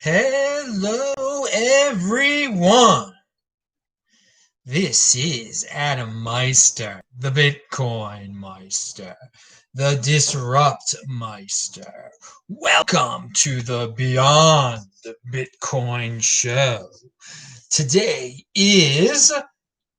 Hello, everyone. This is Adam Meister, the Bitcoin Meister, the Disrupt Meister. Welcome to the Beyond the Bitcoin show. Today is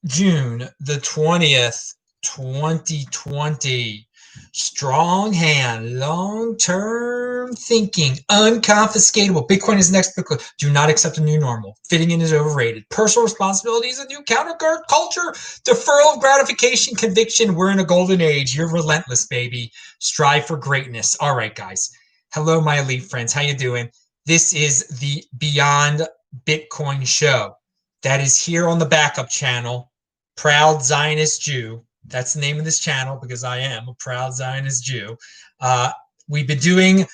June the 20th, 2020. Strong hand, long-term thinking, unconfiscatable. Bitcoin is the next Bitcoin. Do not accept a new normal. Fitting in is overrated. Personal responsibility is a new counterculture. Deferral of gratification, conviction. We're in a golden age. You're relentless, baby. Strive for greatness. All right, guys. Hello, my elite friends. How you doing? This is the Beyond Bitcoin show. That is here on the backup channel. Proud Zionist Jew. That's the name of this channel because I am a proud Zionist Jew. We've been doing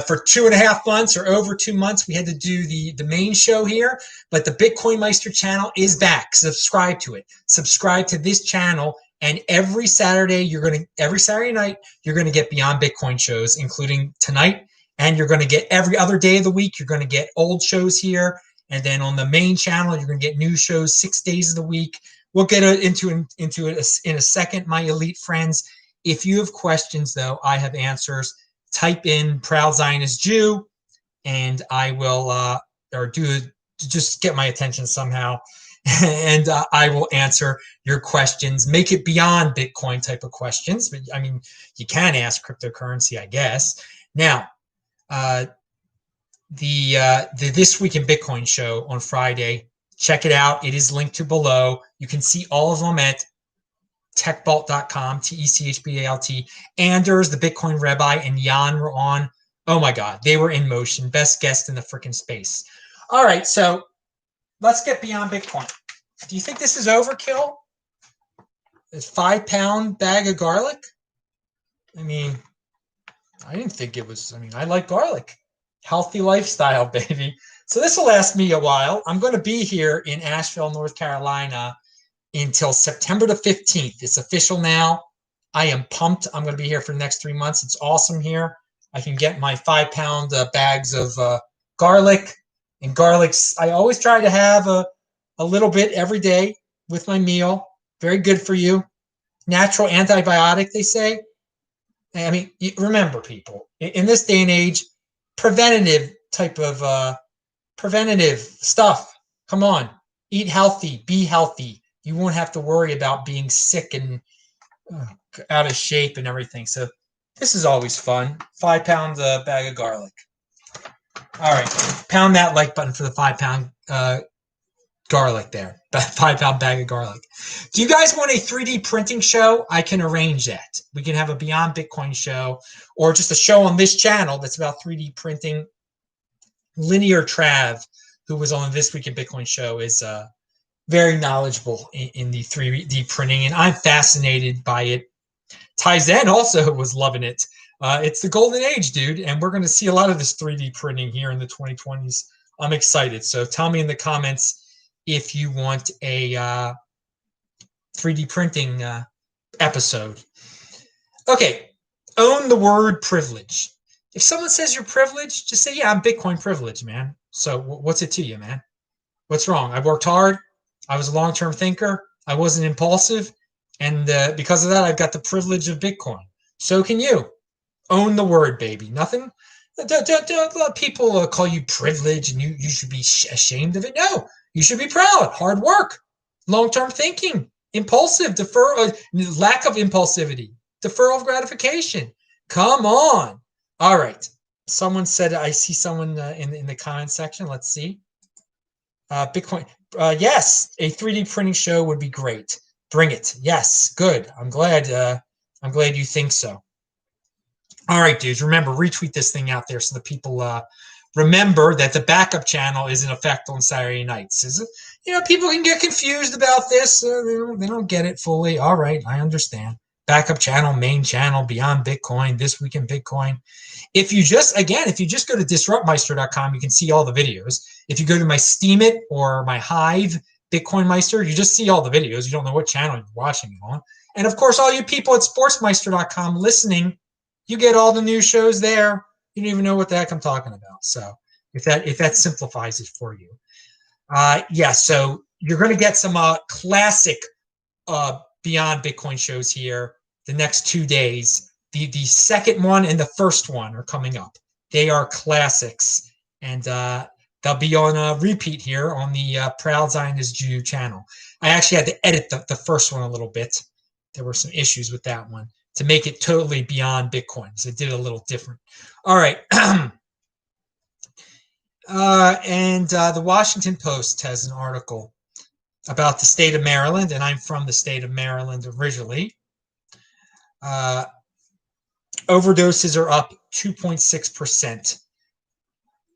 for 2.5 months or over 2 months. We had to do the main show here, but the Bitcoin Meister channel is back. Subscribe to it. Subscribe to this channel, and every Saturday night you're gonna get Beyond Bitcoin shows, including tonight, and you're gonna get every other day of the week. You're gonna get old shows here, and then on the main channel you're gonna get new shows 6 days of the week. We'll get into it in a second, my elite friends. If you have questions, though, I have answers. Type in Proud Zionist Jew, and I will, just get my attention somehow, and I will answer your questions. Make it beyond Bitcoin type of questions, but I mean, you can ask cryptocurrency, I guess. Now, the This Week in Bitcoin show on Friday. Check it out. It is linked to below. You can see all of them at techbalt.com, TECHBALT. Anders, the Bitcoin Rabbi, and Jan were on. Oh my God, they were in motion. Best guest in the freaking space. All right, so let's get beyond Bitcoin. Do you think this is overkill? This 5-pound bag of garlic? I mean, I didn't think it was. I mean, I like garlic. Healthy lifestyle, baby. So this will last me a while. I'm going to be here in Asheville, North Carolina until September the 15th. It's official now. I am pumped. I'm going to be here for the next 3 months. It's awesome here. I can get my 5-pound bags of garlic. And garlics, I always try to have a little bit every day with my meal. Very good for you. Natural antibiotic, they say. I mean, remember, people, in this day and age, preventative stuff. Come on, eat healthy, be healthy. You won't have to worry about being sick and out of shape and everything. So this is always fun. 5-pound bag of garlic. All right, pound that like button for the 5-pound garlic there. 5-pound bag of garlic. Do you guys want a 3D printing show? I can arrange that. We can have a Beyond Bitcoin show or just a show on this channel that's about 3D printing. Linear Trav, who was on This Week in Bitcoin show, is very knowledgeable in the 3D printing, and I'm fascinated by it. Tizen also was loving it. It's the golden age, dude, and we're going to see a lot of this 3D printing here in the 2020s. I'm excited. So tell me in the comments if you want a 3D printing episode. Okay, own the word privilege. If someone says you're privileged, just say, yeah, I'm Bitcoin privileged, man. So what's it to you, man? What's wrong? I worked hard. I was a long-term thinker. I wasn't impulsive. And because of that, I've got the privilege of Bitcoin. So can you. Own the word, baby. Nothing. People call you privileged and you should be ashamed of it. No, you should be proud. Hard work, long-term thinking, impulsive, lack of impulsivity, deferral of gratification. Come on. All right. Someone said, I see someone in the comment section. Let's see. Bitcoin. Yes, a 3D printing show would be great. Bring it. Yes, good. I'm glad you think so. All right, dudes. Remember, retweet this thing out there so the people remember that the backup channel is in effect on Saturday nights. People can get confused about this. They don't get it fully. All right, I understand. Backup channel, main channel, Beyond Bitcoin, This Week in Bitcoin. If you just go to disruptmeister.com, you can see all the videos. If you go to my Steemit or my Hive Bitcoin Meister, you just see all the videos. You don't know what channel you're watching it on. And of course, all you people at sportsmeister.com listening, you get all the new shows there. You don't even know what the heck I'm talking about. So if that simplifies it for you. Yeah, so you're going to get some classic Beyond Bitcoin shows here the next 2 days. The second one and the first one are coming up. They are classics, and they'll be on a repeat here on the Proud Zionist Jew channel. I actually had to edit the first one a little bit. There were some issues with that one to make it totally beyond Bitcoin. So I did it a little different. All right. The Washington Post has an article about the state of Maryland, and I'm from the state of Maryland originally. Overdoses are up 2.6%.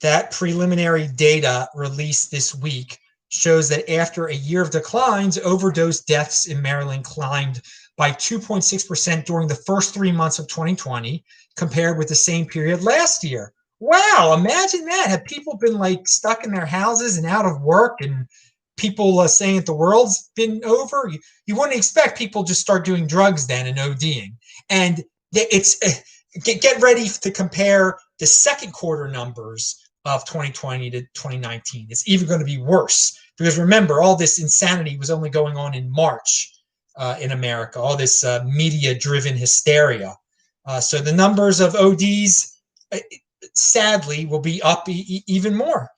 That preliminary data released this week shows that after a year of declines, overdose deaths in Maryland climbed by 2.6% during the first 3 months of 2020 compared with the same period last year. Wow, imagine that. Have people been like stuck in their houses and out of work, and people saying that the world's been over? You wouldn't expect people just start doing drugs then and ODing. And it's get ready to compare the second quarter numbers of 2020 to 2019. It's even going to be worse because remember, all this insanity was only going on in March in America, all this media-driven hysteria. So the numbers of ODs, sadly, will be up even more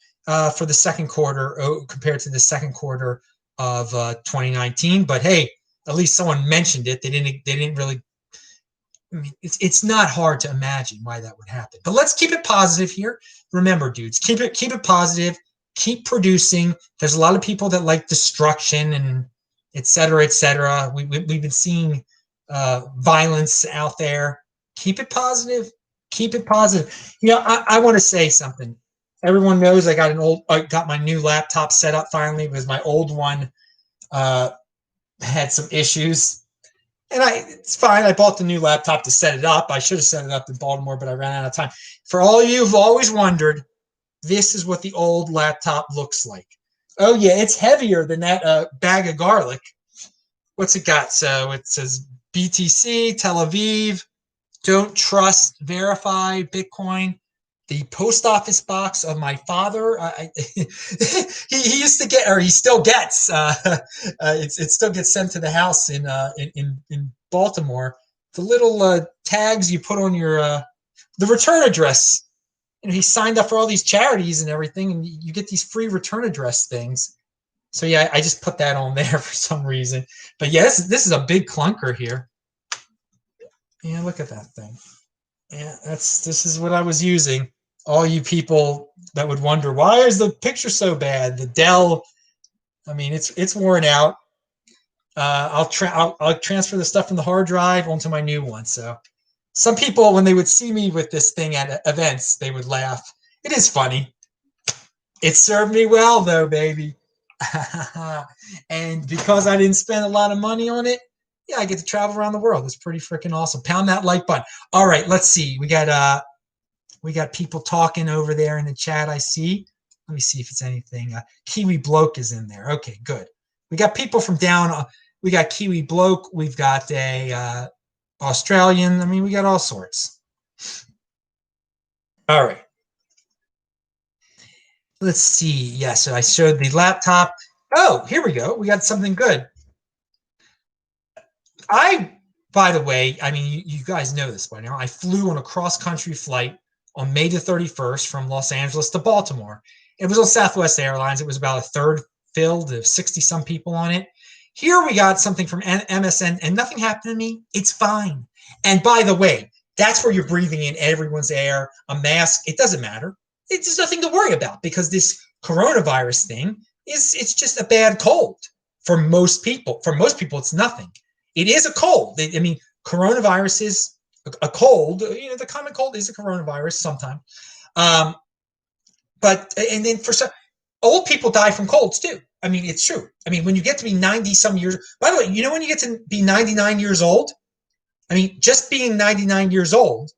for the second quarter compared to the second quarter of 2019. But hey, at least someone mentioned it. They didn't really. I mean, it's not hard to imagine why that would happen. But let's keep it positive here. Remember, dudes, keep it positive. Keep producing. There's a lot of people that like destruction and et cetera, et cetera. We've been seeing violence out there. Keep it positive. Keep it positive. You know, I want to say something. Everyone knows I got my new laptop set up finally because my old one had some issues. And it's fine. I bought the new laptop to set it up. I should have set it up in Baltimore, but I ran out of time. For all of you who've always wondered, this is what the old laptop looks like. Oh, yeah, it's heavier than that bag of garlic. What's it got? So it says BTC, Tel Aviv, don't trust, verify, Bitcoin. The post office box of my father, he used to get, or he still gets. It still gets sent to the house in Baltimore. The little tags you put on your the return address. You know, he signed up for all these charities and everything, and you get these free return address things. So yeah, I just put that on there for some reason. But yeah, this is a big clunker here. Yeah, look at that thing. Yeah, this is what I was using. All you people that would wonder, why is the picture so bad? The Dell, I mean, it's worn out. I'll transfer the stuff from the hard drive onto my new one. So some people, when they would see me with this thing at events, they would laugh. It is funny. It served me well, though, baby. And because I didn't spend a lot of money on it, yeah, I get to travel around the world. It's pretty freaking awesome. Pound that like button. All right, let's see. We got people talking over there in the chat, I see. Let me see if it's anything. Kiwi Bloke is in there. Okay, good. We got people from down. We got Kiwi Bloke. We've got a Australian. I mean, we got all sorts. All right. Let's see. Yeah, so I showed the laptop. Oh, here we go. We got something good. By the way, I mean, you guys know this by now. I flew on a cross-country flight on May the 31st from Los Angeles to Baltimore. It was on Southwest Airlines. It was about a third filled, 60-some people on it. Here we got something from MSN, and nothing happened to me. It's fine. And by the way, that's where you're breathing in everyone's air, a mask. It doesn't matter. It's nothing to worry about because this coronavirus thing it's just a bad cold for most people. For most people, it's nothing. It is a cold. I mean, coronavirus is a cold. You know, the common cold is a coronavirus sometimes. But then for some old people die from colds too. I mean, it's true. I mean, when you get to be 90 some years, by the way, you know, when you get to be 99 years old, I mean, just being 99 years old,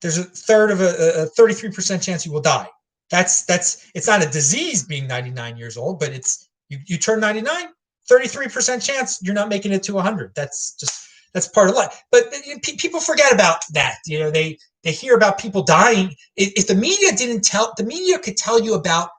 there's a third of a 33% chance you will die. That's it's not a disease being 99 years old, but it's you turn 99, 33% chance you're not making it to 100. That's part of life. But people forget about that. You know, they They hear about people dying. If the media didn't tell, the media could tell you about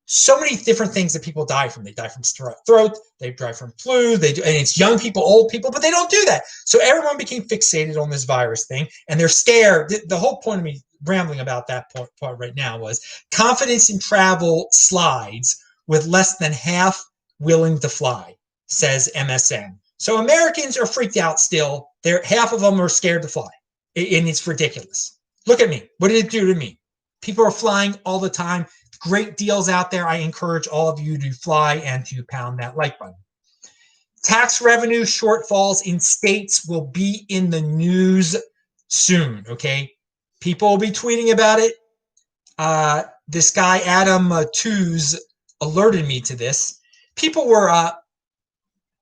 so many different things that people die from. They die from throat, they die from flu, and it's young people, old people, but they don't do that. So everyone became fixated on this virus thing, and they're scared. The whole point of me rambling about that part right now was confidence in travel slides with less than half willing to fly, says MSN. So Americans are freaked out still. Half of them are scared to fly, and it's ridiculous. Look at me. What did it do to me? People are flying all the time. Great deals out there. I encourage all of you to fly and to pound that like button. Tax revenue shortfalls in states will be in the news soon, okay? People will be tweeting about it. This guy, Adam Tooze, alerted me to this. People were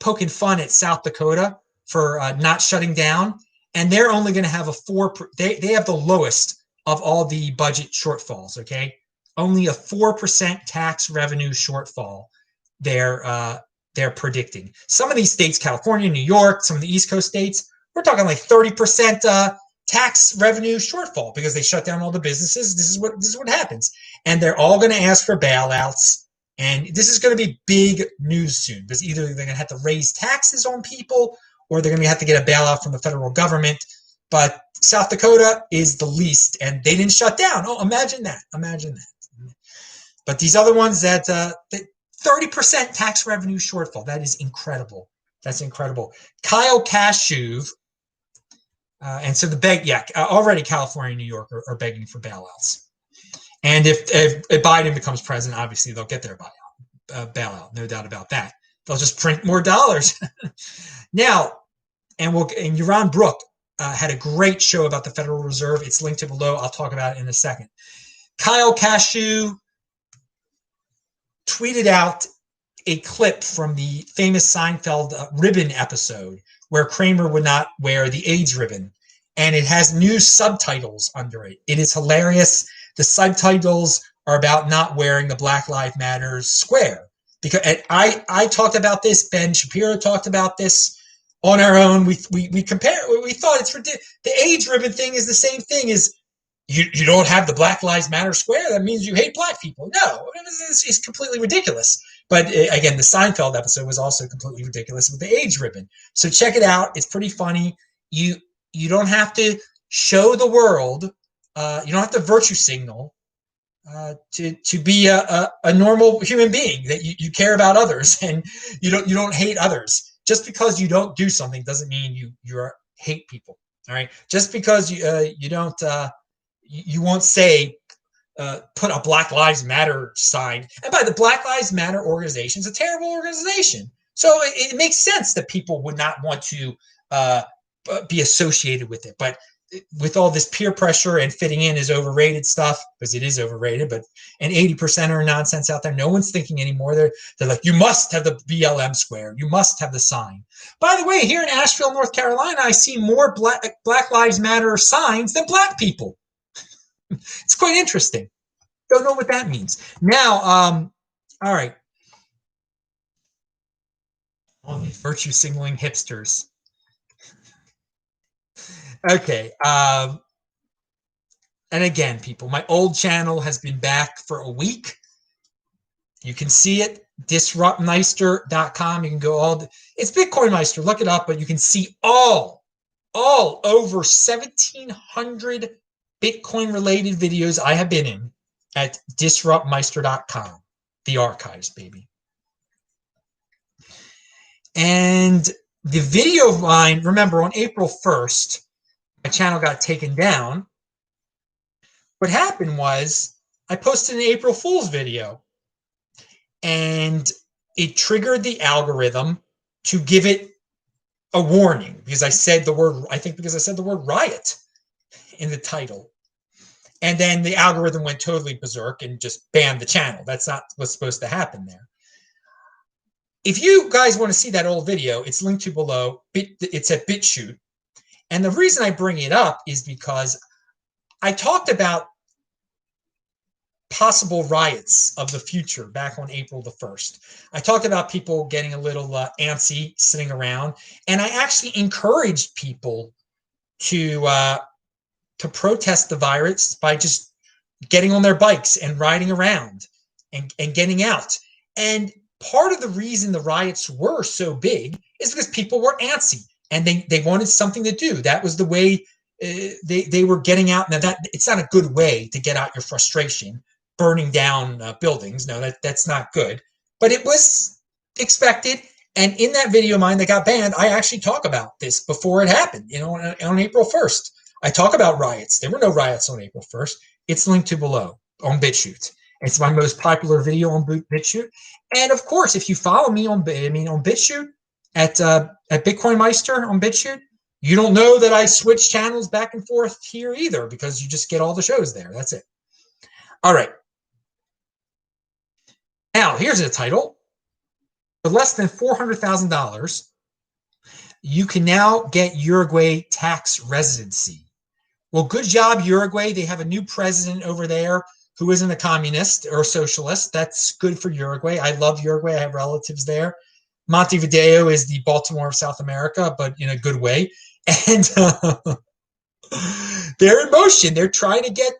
poking fun at South Dakota for not shutting down, and they're only going to have a 4%. They have the lowest of all the budget shortfalls, okay? Only a 4% tax revenue shortfall they're predicting. Some of these states, California, New York, some of the East Coast states, we're talking like 30% tax revenue shortfall because they shut down all the businesses. This is what happens. And they're all going to ask for bailouts. And this is going to be big news soon because either they're going to have to raise taxes on people or they're going to have to get a bailout from the federal government. But South Dakota is the least, and they didn't shut down. Oh, imagine that. Imagine that. But these other ones that 30% tax revenue shortfall, that is incredible. That's incredible. Kyle Kashuv, and so already California and New York are begging for bailouts. And if Biden becomes president, obviously they'll get their bailout, no doubt about that. They'll just print more dollars. Now, and Yaron Brooke had a great show about the Federal Reserve. It's linked to below. I'll talk about it in a second. Kyle Kashuv tweeted out a clip from the famous Seinfeld ribbon episode where Kramer would not wear the AIDS ribbon, and it has new subtitles under it. It is hilarious. The subtitles are about not wearing the Black Lives Matter square. Because I talked about this. Ben Shapiro talked about this on our own. We thought it's ridiculous. The AIDS ribbon thing is the same thing as you don't have the Black Lives Matter square. That means you hate black people. No, it's completely ridiculous. But again, the Seinfeld episode was also completely ridiculous with the AIDS ribbon. So check it out. It's pretty funny. You don't have to show the world. You don't have to virtue signal to be a normal human being, that you care about others and you don't hate others. Just because you don't do something doesn't mean you hate people. All right. Just because you don't you won't say put a Black Lives Matter sign. And by the Black Lives Matter organization, it's a terrible organization. So it makes sense that people would not want to be associated with it. But with all this peer pressure and fitting in is overrated stuff, because it is overrated, and 80% are nonsense out there. No one's thinking anymore. They're like, you must have the BLM square. You must have the sign. By the way, here in Asheville, North Carolina, I see more Black Lives Matter signs than black people. It's quite interesting. Don't know what that means. Now, all right. All these virtue signaling hipsters. Okay. And again, people, my old channel has been back for a week. You can see it, disruptmeister.com. You can go it's Bitcoin Meister. Look it up, but you can see all over 1,700 Bitcoin related videos I have been in at disruptmeister.com. The archives, baby. And the video of mine, remember, on April 1st, my channel got taken down. What happened was I posted an April Fool's video, and it triggered the algorithm to give it a warning because I said the word riot in the title. And then the algorithm went totally berserk and just banned the channel. That's not what's supposed to happen there. If you guys want to see that old video, it's linked to below. It's at BitChute. And the reason I bring it up is because I talked about possible riots of the future back on April the 1st. I talked about people getting a little antsy sitting around, and I actually encouraged people to to protest the virus by just getting on their bikes and riding around and getting out. And part of the reason the riots were so big is because people were antsy and they wanted something to do. That was the way they were getting out. Now that it's not a good way to get out your frustration, burning down buildings. No, that's not good. But it was expected. And in that video of mine that got banned, I actually talk about this before it happened. On April 1st, I talk about riots. There were no riots on April 1st. It's linked to below on BitChute. It's my most popular video on BitChute. And of course, if you follow me on BitChute at Bitcoin Meister on BitChute, you don't know that I switch channels back and forth here either, because you just get all the shows there. That's it. All right. Now, here's the title. For less than $400,000, you can now get Uruguay tax residency. Well, good job, Uruguay. They have a new president over there who isn't a communist or a socialist. That's good for Uruguay. I love Uruguay. I have relatives there. Montevideo is the Baltimore of South America, but in a good way. And they're in motion. They're trying to get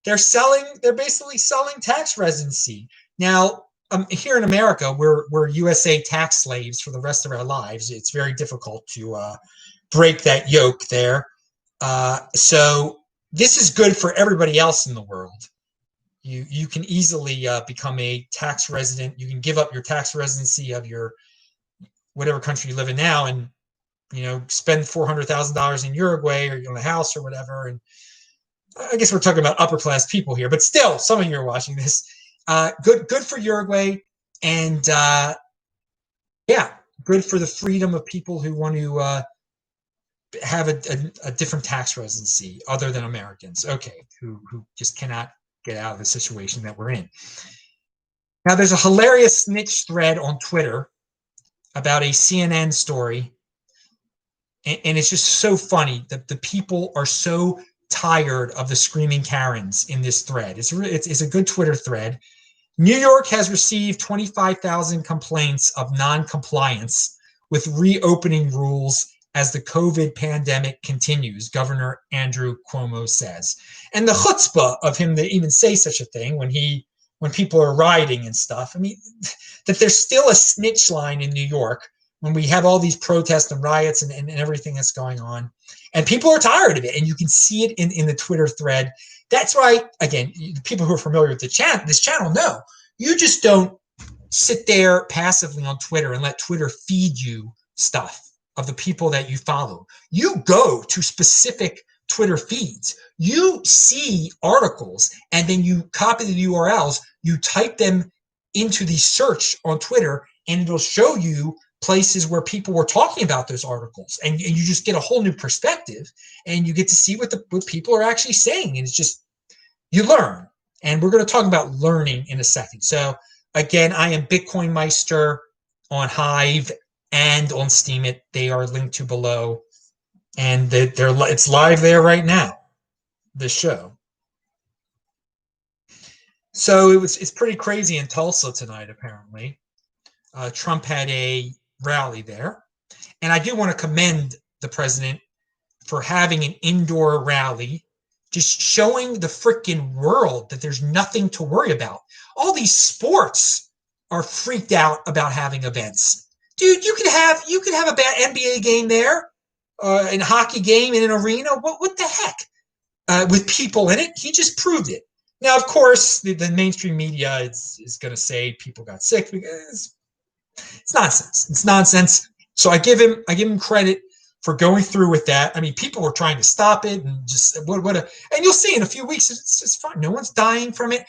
they're basically selling tax residency. Now, here in America, we're USA tax slaves for the rest of our lives. It's very difficult to break that yoke there. So this is good for everybody else in the world. You can easily become a tax resident. You can give up your tax residency of your whatever country you live in now, and spend $400,000 in Uruguay or a house or whatever. And I guess we're talking about upper class people here, but still, some of you are watching this. Good for Uruguay, and yeah, good for the freedom of people who want to have a different tax residency other than Americans. Okay, who just cannot get out of the situation that we're in. Now, there's a hilarious snitch thread on Twitter about a CNN story, and it's just so funny that the people are so tired of the screaming Karens in this thread. It's a good Twitter thread. New York has received 25,000 complaints of non-compliance with reopening rules as the COVID pandemic continues, Governor Andrew Cuomo says. And the chutzpah of him to even say such a thing when people are rioting and stuff. I mean, that there's still a snitch line in New York when we have all these protests and riots and everything that's going on. And people are tired of it. And you can see it in the Twitter thread. That's why, again, people who are familiar with this channel know, you just don't sit there passively on Twitter and let Twitter feed you stuff of the people that you follow. You go to specific Twitter feeds. You see articles, and then you copy the URLs, you type them into the search on Twitter, and it'll show you places where people were talking about those articles, and you just get a whole new perspective, and you get to see what people are actually saying, and it's just, you learn. And we're going to talk about learning in a second. So again, I am Bitcoin Meister on Hive and on Steemit. They are linked to below, and it's live there right now, this show. So it's pretty crazy in Tulsa tonight, apparently. Trump had a rally there. And I do want to commend the president for having an indoor rally, just showing the freaking world that there's nothing to worry about. All these sports are freaked out about having events. Dude, you could have a bad NBA game there, a hockey game in an arena. What the heck? With people in it, he just proved it. Now, of course, the mainstream media is going to say people got sick because it's nonsense. It's nonsense. So I give him credit for going through with that. I mean, people were trying to stop it, and just and you'll see in a few weeks it's fine. No one's dying from it.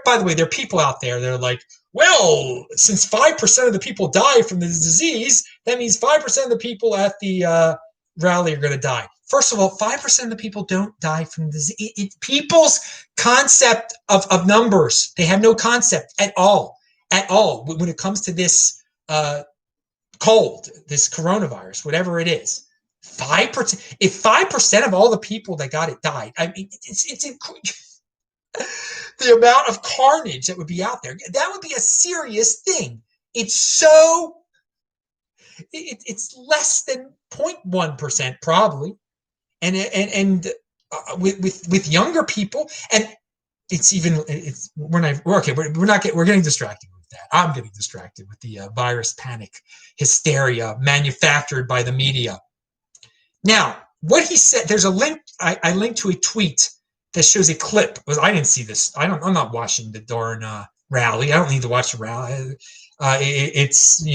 By the way, there are people out there. They're like, well, since 5% of the people die from the disease, that means 5% of the people at the rally are going to die. First of all, 5% of the people don't die from the disease. People's concept of numbers, they have no concept at all when it comes to this cold, this coronavirus, whatever it is. 5%. If 5% of all the people that got it died, I mean, it's the amount of carnage that would be out there. That would be a serious thing. It's less than 0.1% probably, and with younger people, and we're getting distracted with that. I'm getting distracted with the virus panic hysteria manufactured by the media. Now, what he said, there's a link. I linked to a tweet that shows a clip. I didn't see this. I'm not watching the darn rally. I don't need to watch the rally. It's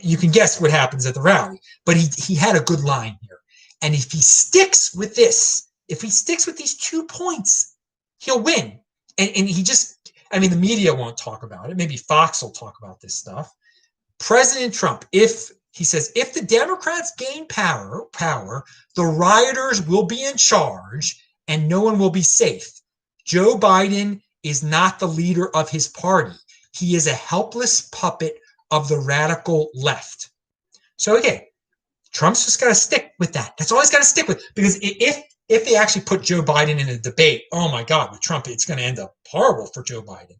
you can guess what happens at the rally. But he had a good line here, and if he sticks with this, if he sticks with these 2 points, he'll win. And he just, I mean, the media won't talk about it. Maybe Fox will talk about this stuff. President Trump, he says, if the Democrats gain power, the rioters will be in charge and no one will be safe. Joe Biden is not the leader of his party. He is a helpless puppet of the radical left. So, okay, Trump's just got to stick with that. That's all he's got to stick with. Because if they actually put Joe Biden in a debate, oh my God, with Trump, it's going to end up horrible for Joe Biden.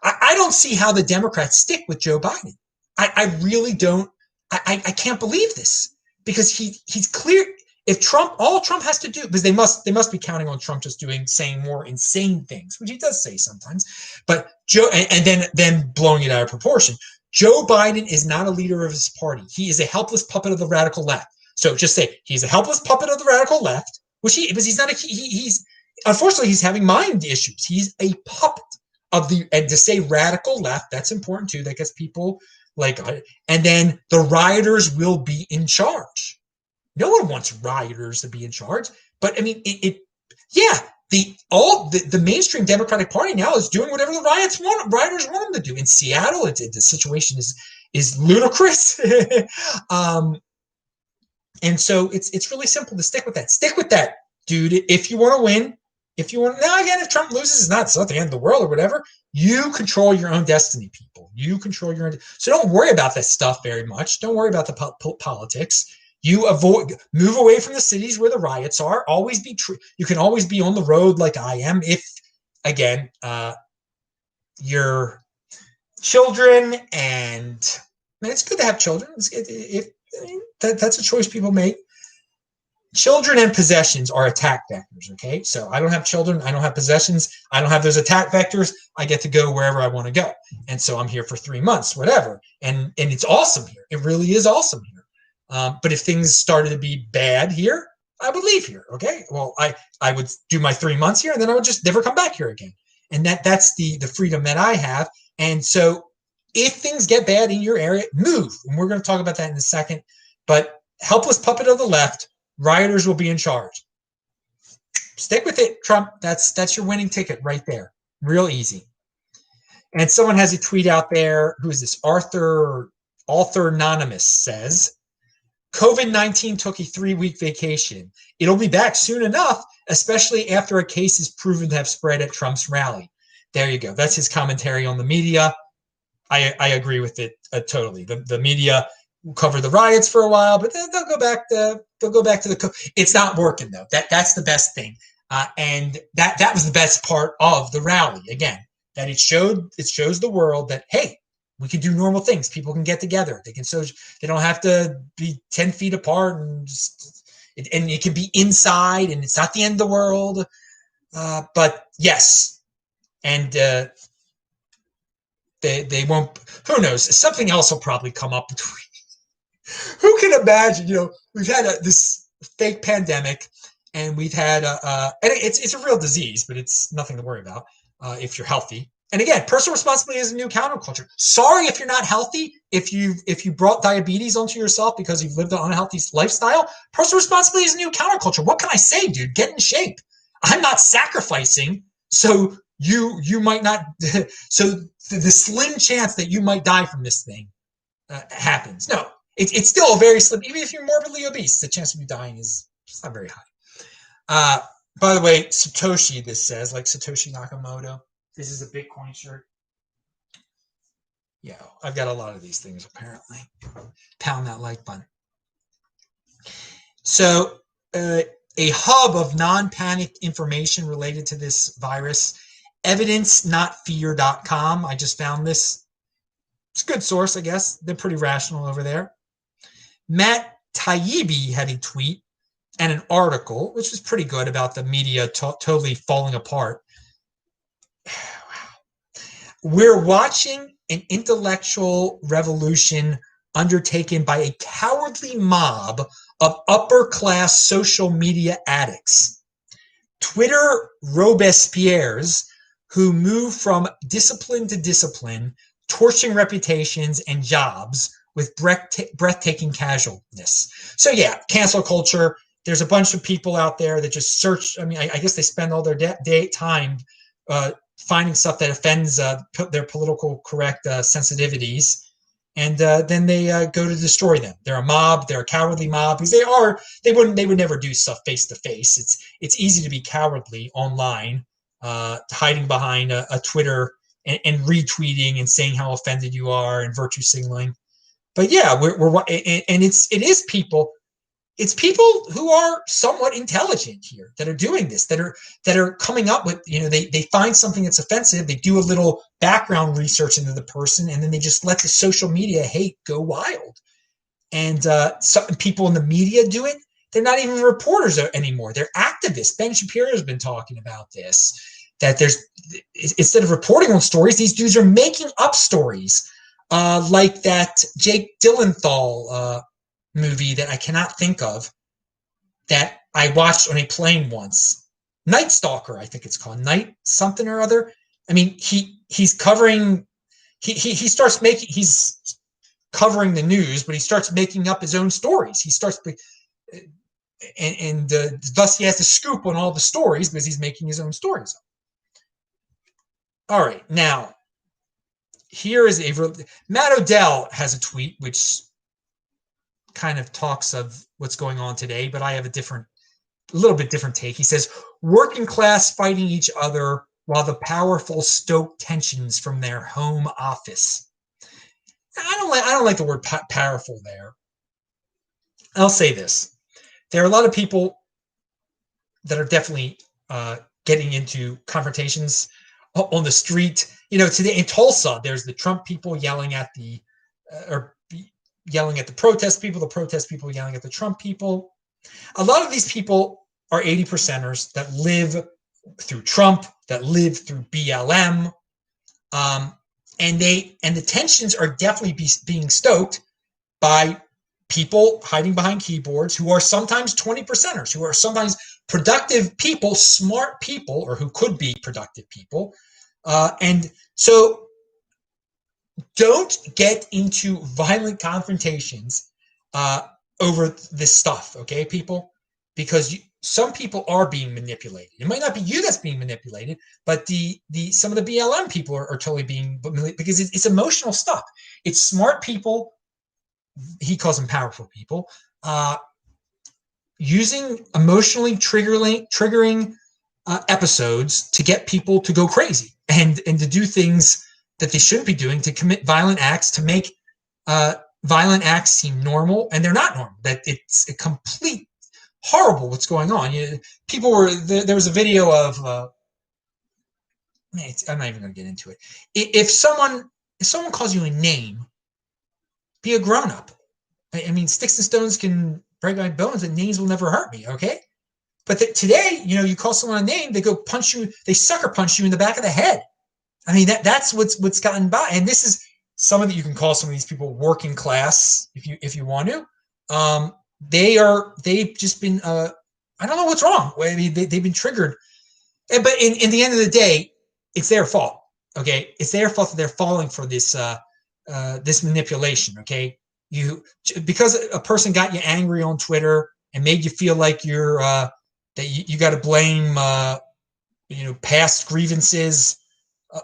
I don't see how the Democrats stick with Joe Biden. I really don't. I can't believe this, because he's clear. If all Trump has to do, because they must be counting on Trump just saying more insane things, which he does say sometimes, but Joe, and then blowing it out of proportion. Joe Biden is not a leader of his party. He is a helpless puppet of the radical left. So just say he's a helpless puppet of the radical left, because he's not he's unfortunately he's having mind issues. He's a puppet of and to say radical left, that's important too. That gets people like, and then the rioters will be in charge. No one wants rioters to be in charge, but I mean, the mainstream Democratic Party now is doing whatever the rioters want them to do. In Seattle, the situation is ludicrous, and so it's really simple to stick with that. Stick with that, dude. If you want to win, if Trump loses, it's not the end of the world or whatever. You control your own destiny, people. You control your own. So don't worry about that stuff very much. Don't worry about the politics. You move away from the cities where the riots are. Always be true. You can always be on the road like I am. If, again, your children, and it's good to have children. That's a choice people make. Children and possessions are attack vectors, okay? So I don't have children. I don't have possessions. I don't have those attack vectors. I get to go wherever I want to go. And so I'm here for 3 months, whatever. And it's awesome here. It really is awesome here. But if things started to be bad here, I would leave here, okay? Well, I would do my 3 months here, and then I would just never come back here again. And that's the freedom that I have. And so if things get bad in your area, move. And we're going to talk about that in a second. But helpless puppet of the left, rioters will be in charge. Stick with it, Trump. That's your winning ticket right there. Real easy. And someone has a tweet out there. Who is this? Author Anonymous says, COVID-19 took a 3-week vacation. It'll be back soon enough, especially after a case is proven to have spread at Trump's rally. There you go. That's his commentary on the media. I agree with it totally. The media cover the riots for a while, but then they'll go back to it's not working though. That's the best thing. And that was the best part of the rally. Again, that it shows the world that, hey, we can do normal things. People can get together. They don't have to be 10 feet apart, and it can be inside, and it's not the end of the world. But yes, and they won't. Who knows? Something else will probably come up between. Who can imagine? We've had this fake pandemic, and we've had and it's a real disease, but it's nothing to worry about if you're healthy. And again, personal responsibility is a new counterculture. Sorry if you're not healthy, if you brought diabetes onto yourself because you've lived an unhealthy lifestyle. Personal responsibility is a new counterculture. What can I say, dude? Get in shape. I'm not sacrificing, so you might not. So the slim chance that you might die from this thing happens. No, it's still a very slim. Even if you're morbidly obese, the chance of you dying is not very high. By the way, Satoshi, this says, like Satoshi Nakamoto. This is a Bitcoin shirt. Yeah, I've got a lot of these things, apparently. Pound that like button. So a hub of non-panic information related to this virus, evidencenotfear.com. I just found this. It's a good source, I guess. They're pretty rational over there. Matt Taibbi had a tweet. and an article, which was pretty good about the media totally falling apart. We're watching an intellectual revolution undertaken by a cowardly mob of upper-class social media addicts. Twitter Robespierres who move from discipline to discipline, torching reputations and jobs with breathtaking casualness. So yeah, cancel culture. There's a bunch of people out there that just search. I mean, I guess they spend all their time finding stuff that offends their political correct sensitivities, and then they go to destroy them. They're a mob. They're a cowardly mob because they would never do stuff face to face. It's easy to be cowardly online, hiding behind a Twitter and retweeting and saying how offended you are and virtue signaling. But yeah, it is people. It's people who are somewhat intelligent here that are doing this, that are coming up with, they find something that's offensive, they do a little background research into the person, and then they just let the social media hate go wild. And some people in the media do it. They're not even reporters anymore. They're activists. Ben Shapiro has been talking about this, that instead of reporting on stories, these dudes are making up stories, like that Jake Gyllenhaal movie that I cannot think of that I watched on a plane once. Night Stalker, I think it's called. Night something or other. I mean, he's covering he's covering the news, but he starts making up his own stories. He starts and thus he has the scoop on all the stories because he's making his own stories. All right, now here is Matt Odell has a tweet which kind of talks of what's going on today, but I have a little bit different take. He says, working class fighting each other while the powerful stoke tensions from their home office. I don't like the word powerful there. I'll say this. There are a lot of people that are definitely getting into confrontations on the street. Today in Tulsa, there's the Trump people yelling at the protest people yelling at the Trump people. A lot of these people are 80%ers that live through Trump, that live through BLM. And the tensions are definitely being stoked by people hiding behind keyboards who are sometimes 20%ers, who are sometimes productive people, smart people, or who could be productive people. And so don't get into violent confrontations over this stuff, okay, people? Because some people are being manipulated. It might not be you that's being manipulated, but some of the BLM people are totally being manipulated because it's emotional stuff. It's smart people. He calls them powerful people, using emotionally triggering episodes to get people to go crazy and to do things that they shouldn't be doing, to commit violent acts, to make violent acts seem normal, and they're not normal. That it's a complete horrible what's going on. People were there was a video of I'm not even going to get into it. If someone calls you a name, be a grown-up. I mean, sticks and stones can break my bones, and names will never hurt me, okay? But today, you call someone a name, they go punch you, they sucker punch you in the back of the head. I mean, that's what's gotten by. And this is someone that you can call some of these people working class if you want to. They've just been I don't know what's wrong. I mean, they've been triggered. But in the end of the day, it's their fault. Okay, it's their fault that they're falling for this this manipulation. Okay, because a person got you angry on Twitter and made you feel like you're that you got to blame past grievances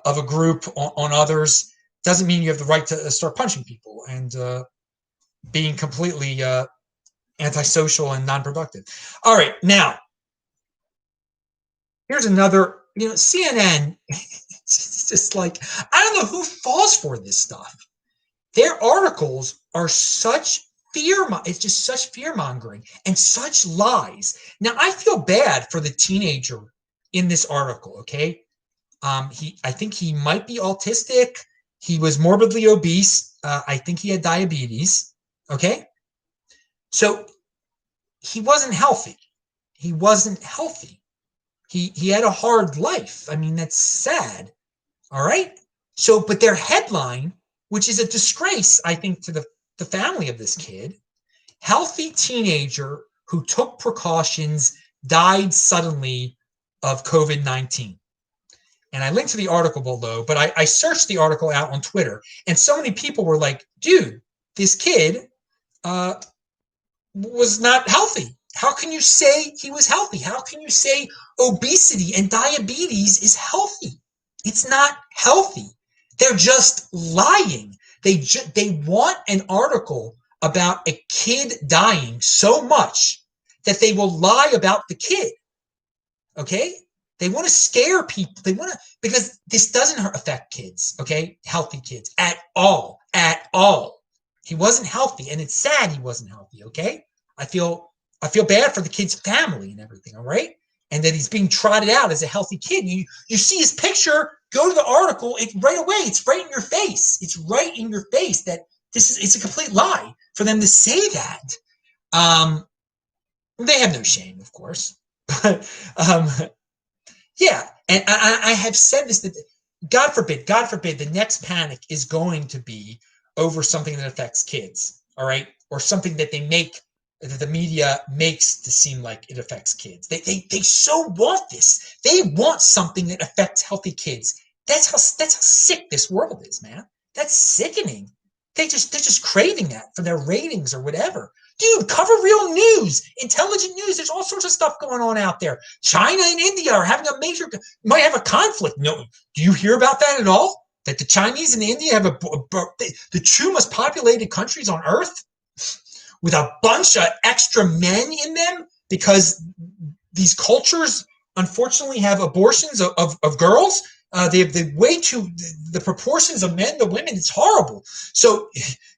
of a group on others, doesn't mean you have the right to start punching people and being completely antisocial and non-productive. All right, now here's another. CNN. It's just like, I don't know who falls for this stuff. Their articles are such it's just such fear mongering and such lies. Now I feel bad for the teenager in this article. Okay, I think he might be autistic. He was morbidly obese. I think he had diabetes. Okay, so he wasn't healthy. He wasn't healthy. He had a hard life. I mean, that's sad. All right. So, but their headline, which is a disgrace, I think, to the family of this kid, healthy teenager who took precautions died suddenly of COVID-19. And I linked to the article below, but I searched the article out on Twitter, and so many people were like, dude, this kid was not healthy. How can you say he was healthy? How can you say obesity and diabetes is healthy? It's not healthy. They're just lying. They want an article about a kid dying so much that they will lie about the kid. Okay? They want to scare people. They want to, because this doesn't affect kids, okay? Healthy kids at all, at all. He wasn't healthy, and it's sad he wasn't healthy, okay? I feel bad for the kid's family and everything, all right? And that he's being trotted out as a healthy kid. You see his picture, go to the article, it's right away. It's right in your face. It's right in your face that it's a complete lie for them to say that. They have no shame, of course. But yeah, and I have said this, that God forbid, the next panic is going to be over something that affects kids, all right? Or something that that the media makes to seem like it affects kids. They so want this. They want something that affects healthy kids. That's how sick this world is, man. That's sickening. They're just craving that for their ratings or whatever. Dude, cover real news, intelligent news. There's all sorts of stuff going on out there. China and India are having might have a conflict. No, do you hear about that at all? That the Chinese and India have the two most populated countries on Earth with a bunch of extra men in them because these cultures unfortunately have abortions of girls. They have the proportions of men to women. It's horrible. So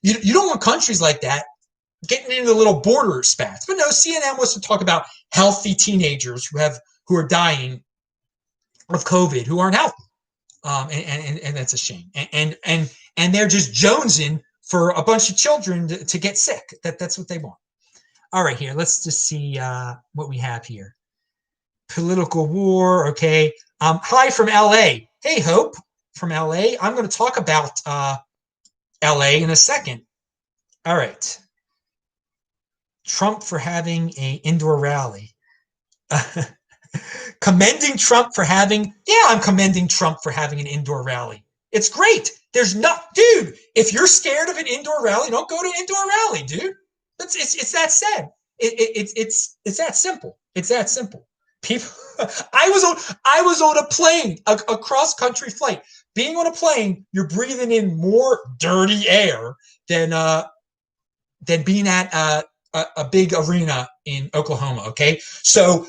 you don't want countries like that getting into little border spats. But no, CNN wants to talk about healthy teenagers who are dying of COVID, who aren't healthy, and that's a shame. And they're just jonesing for a bunch of children to get sick. That's what they want. All right, here, let's just see what we have here. Political war, okay. Hi from LA. Hey, Hope from LA. I'm going to talk about LA in a second. All right. Trump for having an indoor rally. Commending Trump for having, I'm commending Trump for having an indoor rally. It's great. Dude, if you're scared of an indoor rally, don't go to an indoor rally, dude. It's that sad. It's that simple. It's that simple. People, I was on a plane, a cross-country flight. Being on a plane, you're breathing in more dirty air than being at a big arena in Oklahoma, okay? So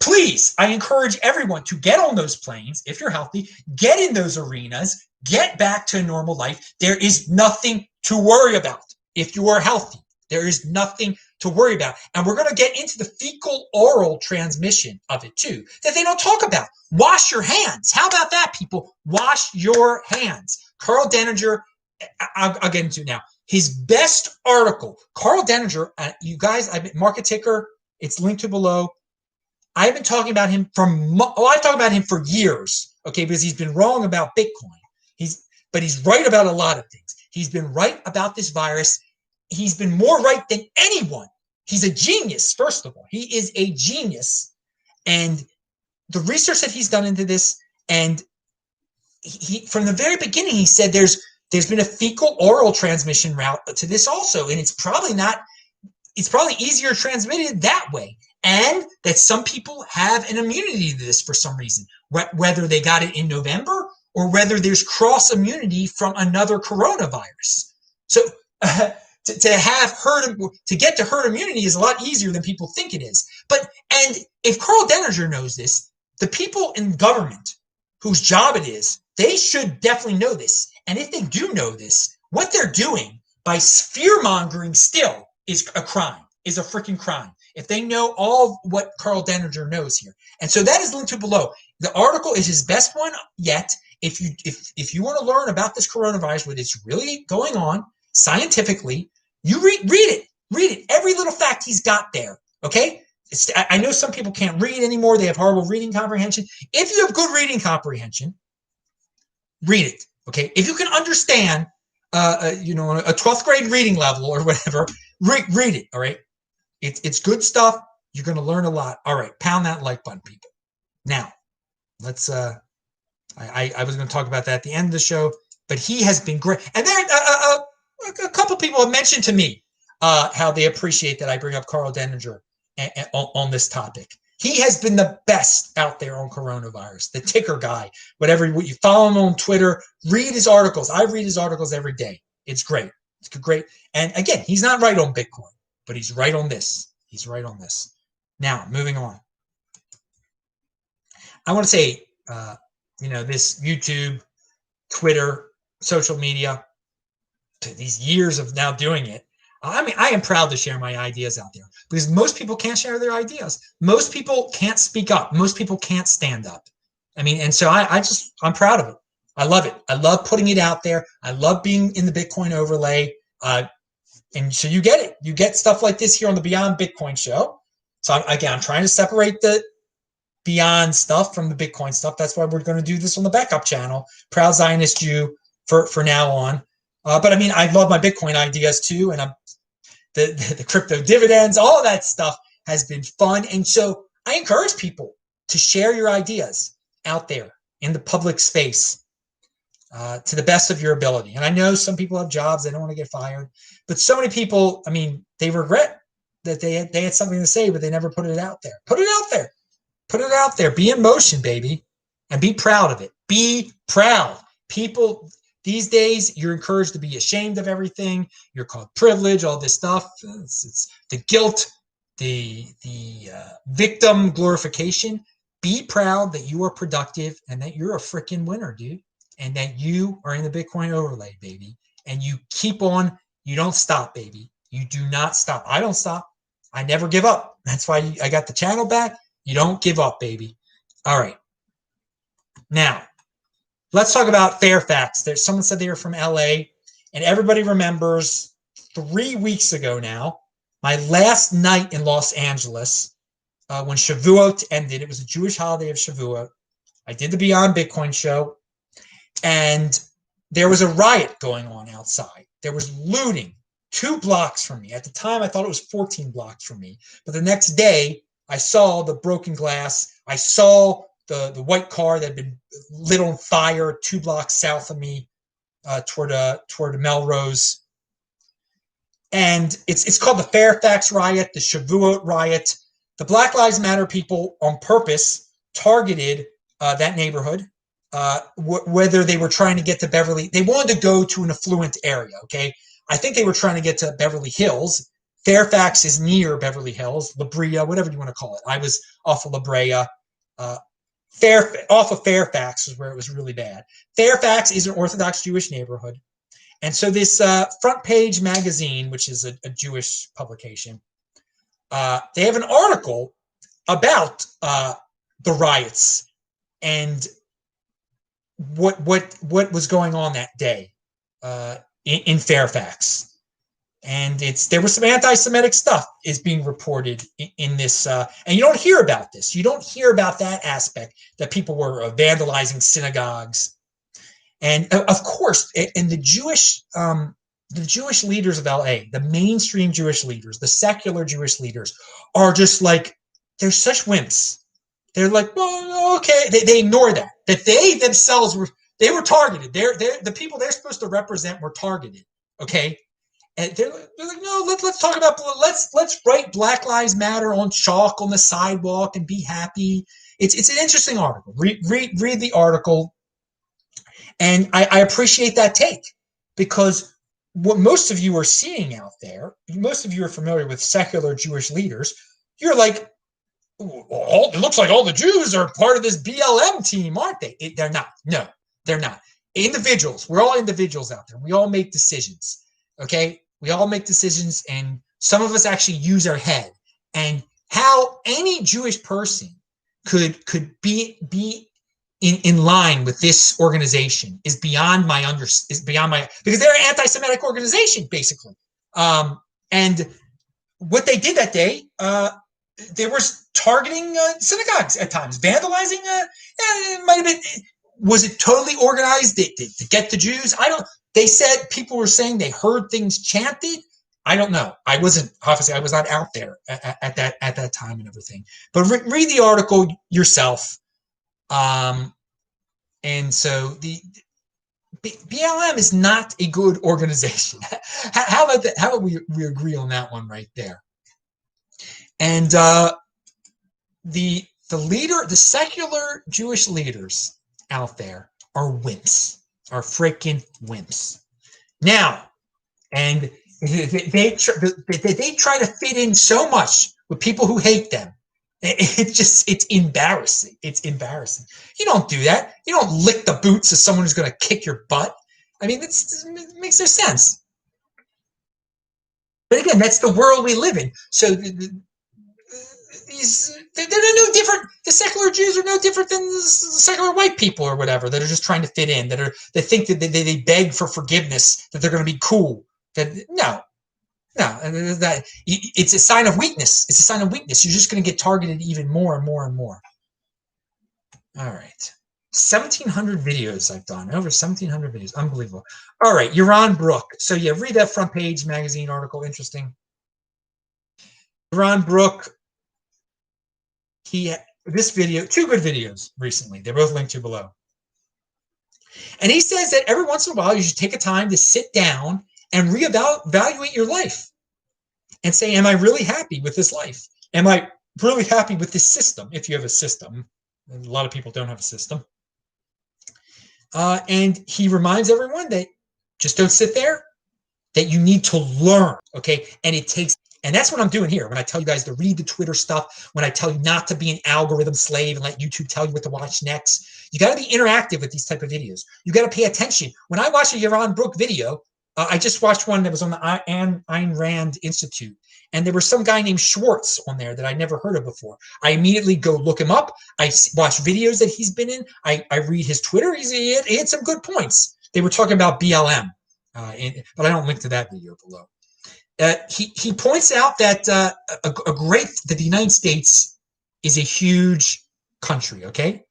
please, I encourage everyone to get on those planes if you're healthy, get in those arenas, get back to a normal life. There is nothing to worry about if you are healthy. There is nothing to worry about. And we're going to get into the fecal-oral transmission of it too, that they don't talk about. Wash your hands. How about that, people? Wash your hands. Carl Denninger, I'll get into it now. His best article, Carl Denninger, you guys, Market Ticker, it's linked to below. I've been talking about him I've talked about him for years, okay, because he's been wrong about Bitcoin. But he's right about a lot of things. He's been right about this virus. He's been more right than anyone. He's a genius, first of all. He is a genius. And the research that he's done into this, and he from the very beginning, he said there's been a fecal-oral transmission route to this also, and it's probably easier transmitted that way, and that some people have an immunity to this for some reason, whether they got it in November or whether there's cross-immunity from another coronavirus. So to get to herd immunity is a lot easier than people think it is. And if Carl Denninger knows this, the people in government whose job it is, they should definitely know this. And if they do know this, what they're doing by fear-mongering still is a crime, is a freaking crime. If they know all what Carl Denninger knows here. And so that is linked to below. The article is his best one yet. If you want to learn about this coronavirus, what is really going on scientifically, you read it. Read it. Every little fact he's got there. Okay? I know some people can't read anymore. They have horrible reading comprehension. If you have good reading comprehension, read it. Okay? If you can understand, you know, a 12th grade reading level or whatever, read it. All right? It's good stuff. You're going to learn a lot. All right, pound that like button, people. Now, let's. I was going to talk about that at the end of the show, but he has been great. And there, a couple people have mentioned to me how they appreciate that I bring up Carl Denninger on this topic. He has been the best out there on coronavirus, the ticker guy. Whatever you follow him on Twitter, read his articles. I read his articles every day. It's great. It's great. And again, he's not right on Bitcoin, but he's right on this. He's right on this. Now, moving on. I want to say, you know, this YouTube, Twitter, social media, these years of now doing it. I mean, I am proud to share my ideas out there because most people can't share their ideas. Most people can't speak up. Most people can't stand up. I mean, and so I'm proud of it. I love it. I love putting it out there. I love being in the Bitcoin overlay. And so you get it. You get stuff like this here on the Beyond Bitcoin show. So I'm trying to separate the Beyond stuff from the Bitcoin stuff. That's why we're going to do this on the backup channel, Proud Zionist Jew, for now on. But I mean, I love my Bitcoin ideas too, and the crypto dividends, all of that stuff has been fun. And so I encourage people to share your ideas out there in the public space to the best of your ability. And I know some people have jobs, they don't want to get fired, but so many people, I mean, they regret that they had something to say, but they never put it out there. Put it out there. Put it out there. Be in motion, baby, and be proud of it. Be proud. People these days, you're encouraged to be ashamed of everything. You're called privilege, all this stuff. It's the guilt, the victim glorification. Be proud that you are productive and that you're a freaking winner, dude, and that you are in the Bitcoin overlay, baby. And you keep on. You don't stop, baby. You do not stop. I don't stop. I never give up. That's why I got the channel back. You don't give up, baby. All right. Now, let's talk about Fairfax. There's someone said they were from LA, and everybody remembers 3 weeks ago now, my last night in Los Angeles when Shavuot ended. It was a Jewish holiday of Shavuot. I did the Beyond Bitcoin show, and there was a riot going on outside. There was looting 2 blocks from me. At the time, I thought it was 14 blocks from me. But the next day, I saw the broken glass. I saw the white car that had been lit on fire 2 blocks south of me toward Melrose. And it's called the Fairfax riot, the Shavuot riot. The Black Lives Matter people on purpose targeted that neighborhood, whether they were trying to get to Beverly. They wanted to go to an affluent area, okay? I think they were trying to get to Beverly Hills. Fairfax is near Beverly Hills, La Brea, whatever you want to call it. I was off of La Brea. Off of Fairfax is where it was really bad. Fairfax is an Orthodox Jewish neighborhood. And so this Front Page magazine, which is a Jewish publication, they have an article about the riots and what was going on that day in Fairfax. And there was some anti-Semitic stuff is being reported in this, and you don't hear about this. You don't hear about that aspect, that people were vandalizing synagogues, and of course, and the Jewish leaders of LA, the mainstream Jewish leaders, the secular Jewish leaders, are just like, they're such wimps. They're like, well, okay, they ignore that they themselves were targeted. They're the people they're supposed to represent were targeted. Okay. And they're like, no, let's talk about, let's write Black Lives Matter on chalk on the sidewalk and be happy. It's an interesting article. Read the article, and I appreciate that take, because what most of you are seeing out there, most of you are familiar with secular Jewish leaders. You're like, it looks like all the Jews are part of this BLM team, aren't they? They're not. No, they're not. Individuals. We're all individuals out there. We all make decisions. Okay. We all make decisions, and some of us actually use our head. And how any Jewish person could be in line with this organization is beyond my because they're an anti-Semitic organization basically. And what they did that day, they were targeting synagogues at times, vandalizing. It might have been. Was it totally organized to get the Jews? I don't. They said people were saying they heard things chanted. I don't know. I wasn't, obviously I was not out there at that time and everything. But read the article yourself. And so the BLM is not a good organization. How about that? How about we agree on that one right there? And the secular Jewish leaders out there are wimps, are freaking wimps. Now, and they try to fit in so much with people who hate them. It's embarrassing. It's embarrassing. You don't do that. You don't lick the boots of someone who's going to kick your butt. I mean, it makes no sense. But again, that's the world we live in. So they're no different. The secular Jews are no different than the secular white people or whatever that are just trying to fit in. They think that they beg for forgiveness, that they're going to be cool. No, that it's a sign of weakness. It's a sign of weakness. You're just going to get targeted even more and more and more. All right. 1,700 videos I've done. Over 1,700 videos. Unbelievable. All right. Brooke. So yeah, read that front page magazine article. Interesting. Brooke. This video, 2 good videos recently. They're both linked to below. And he says that every once in a while, you should take a time to sit down and reevaluate your life and say, am I really happy with this life? Am I really happy with this system? If you have a system. A lot of people don't have a system. And he reminds everyone that just don't sit there, that you need to learn, okay? And that's what I'm doing here when I tell you guys to read the Twitter stuff, when I tell you not to be an algorithm slave and let YouTube tell you what to watch next. You got to be interactive with these type of videos. You got to pay attention. When I watch a Youre Brooke video, I just watched one that was on the Ayn Rand Institute, and there was some guy named Schwartz on there that I never heard of before. I immediately go look him up. I watch videos that he's been in. I read his Twitter. He had some good points. They were talking about BLM, but I don't link to that video below. He points out that that the United States is a huge country, okay,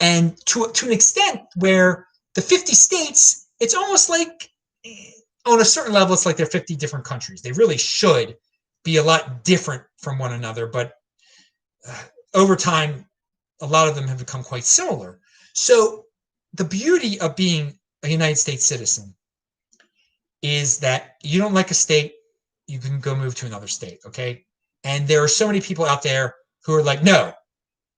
and to an extent where the 50 states, it's almost like on a certain level, it's like they're 50 different countries. They really should be a lot different from one another, but over time, a lot of them have become quite similar. So the beauty of being a United States citizen is that you don't like a state, you can go move to another state, okay? And there are so many people out there who are like, no,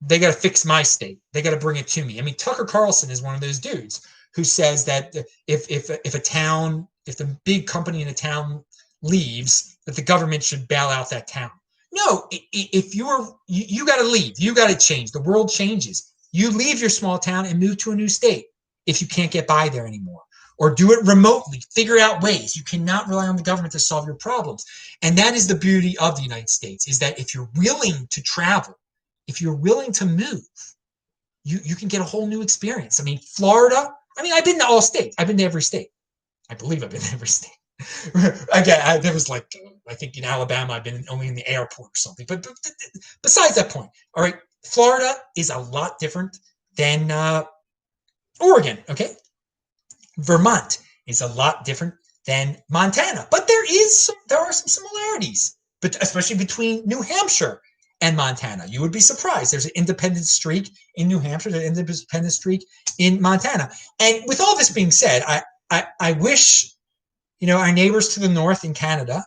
they got to fix my state. They got to bring it to me. I mean, Tucker Carlson is one of those dudes who says that if the big company in a town leaves, that the government should bail out that town. No, if you got to leave. You got to change. The world changes. You leave your small town and move to a new state if you can't get by there anymore. Or do it remotely. Figure out ways. You cannot rely on the government to solve your problems. And that is the beauty of the United States, is that if you're willing to travel, if you're willing to move, you can get a whole new experience. I mean, Florida, I've been to all states. I've been to every state. I believe I've been to every state. Again, there was like, I think in Alabama, I've been only in the airport or something. But besides that point, all right, Florida is a lot different than Oregon, okay? Vermont is a lot different than Montana, but there are some similarities, but especially between New Hampshire and Montana. You would be surprised. There's an independent streak in New Hampshire, there's an independent streak in Montana. And with all this being said, I wish, our neighbors to the north in Canada,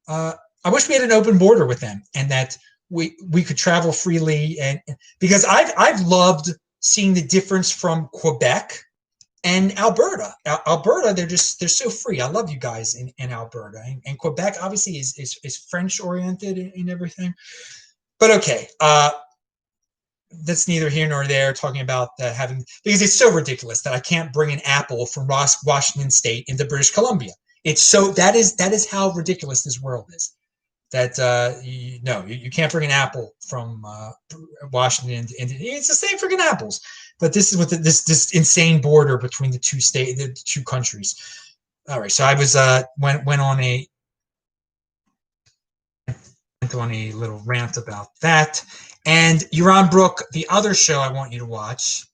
I wish we had an open border with them and that we could travel freely. And because I've loved seeing the difference from Quebec and Alberta. Alberta, they're so free. I love you guys in Alberta. And Quebec obviously is French oriented and everything. But okay, that's neither here nor there, talking about because it's so ridiculous that I can't bring an apple from Washington State into British Columbia. That is how ridiculous this world is. That you can't bring an apple from Washington into it's the same freaking apples. But this is what this insane border between the two countries. All right, so I was went on a on a little rant about that. And you're on Brooke, the other show I want you to watch.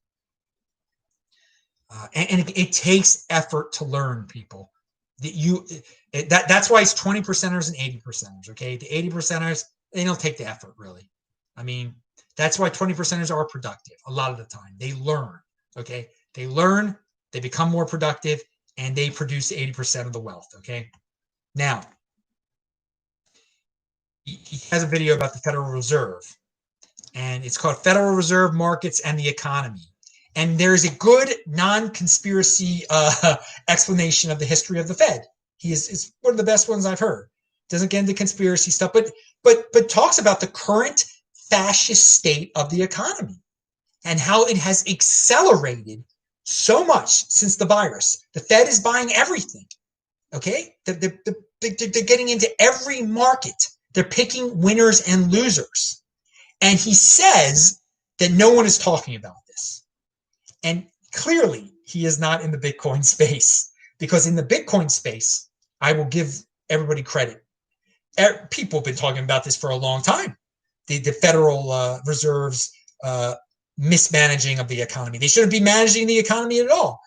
And it takes effort to learn, people. That's why it's 20 percenters and 80 percenters. Okay, the 80 percenters, they don't take the effort really. I mean, that's why 20 percenters are productive a lot of the time. They learn. Okay, they learn, they become more productive, and they produce 80% of the wealth. Okay, now he has a video about the Federal Reserve, and it's called Federal Reserve Markets and the Economy. And there's a good non-conspiracy explanation of the history of the Fed. He is one of the best ones I've heard. Doesn't get into conspiracy stuff, but talks about the current fascist state of the economy and how it has accelerated so much since the virus. The Fed is buying everything. Okay, they're getting into every market. They're picking winners and losers. And he says that no one is talking about this. And clearly, he is not in the Bitcoin space, because in the Bitcoin space, I will give everybody credit. People have been talking about this for a long time. The Federal Reserve's mismanaging of the economy. They shouldn't be managing the economy at all.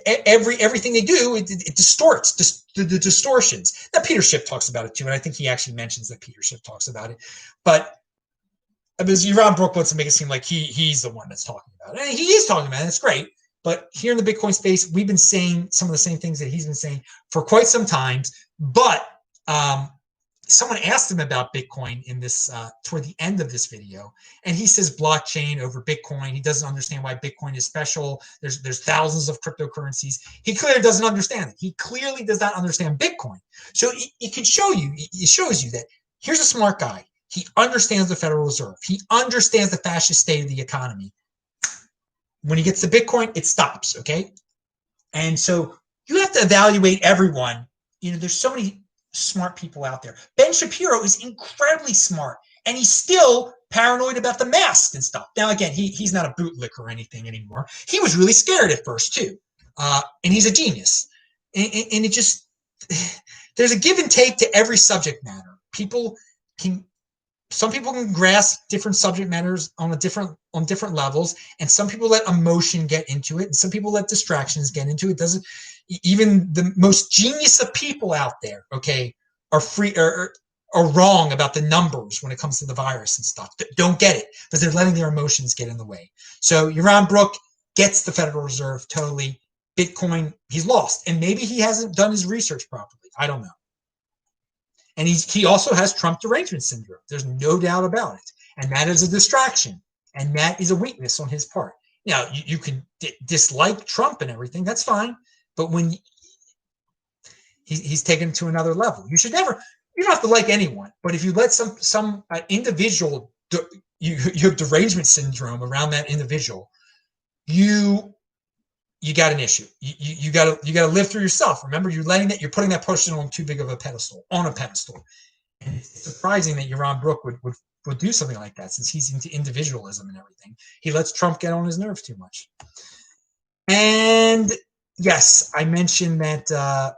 Everything they do, it distorts the distortions. Now, Peter Schiff talks about it too, and I think he actually mentions that Peter Schiff talks about it. But because Ron Brooke wants to make it seem like he's the one that's talking about it. And he is talking about it. That's great. But here in the Bitcoin space, we've been saying some of the same things that he's been saying for quite some time. But someone asked him about Bitcoin in this toward the end of this video, and he says blockchain over Bitcoin. He doesn't understand why Bitcoin is special. There's thousands of cryptocurrencies. He clearly doesn't understand it. He clearly does not understand Bitcoin. So it can show you. It shows you that here's a smart guy. He understands the Federal Reserve. He understands the fascist state of the economy. When he gets to Bitcoin, it stops, okay? And so you have to evaluate everyone. You know, there's so many smart people out there. Ben Shapiro is incredibly smart, and he's still paranoid about the masks and stuff. Now, again, he's not a bootlicker or anything anymore. He was really scared at first, too. And he's a genius. And it just, there's a give and take to every subject matter. Some people can grasp different subject matters on different levels, and some people let emotion get into it, and some people let distractions get into it. Even the most genius of people out there, okay, are wrong about the numbers when it comes to the virus and stuff. Don't get it because they're letting their emotions get in the way. So Yaron Brooke gets the Federal Reserve totally. Bitcoin, he's lost, and maybe he hasn't done his research properly. I don't know. And he also has Trump derangement syndrome. There's no doubt about it. And that is a distraction. And that is a weakness on his part. Now, you can dislike Trump and everything. That's fine. But when he's taken to another level, you don't have to like anyone. But if you let some individual, you have derangement syndrome around that individual, you got an issue. You got to live through yourself. Remember, you're putting that person on too big of a pedestal. And it's surprising that Yaron Brooke would do something like that, since he's into individualism and everything. He lets Trump get on his nerves too much. And yes, I mentioned that.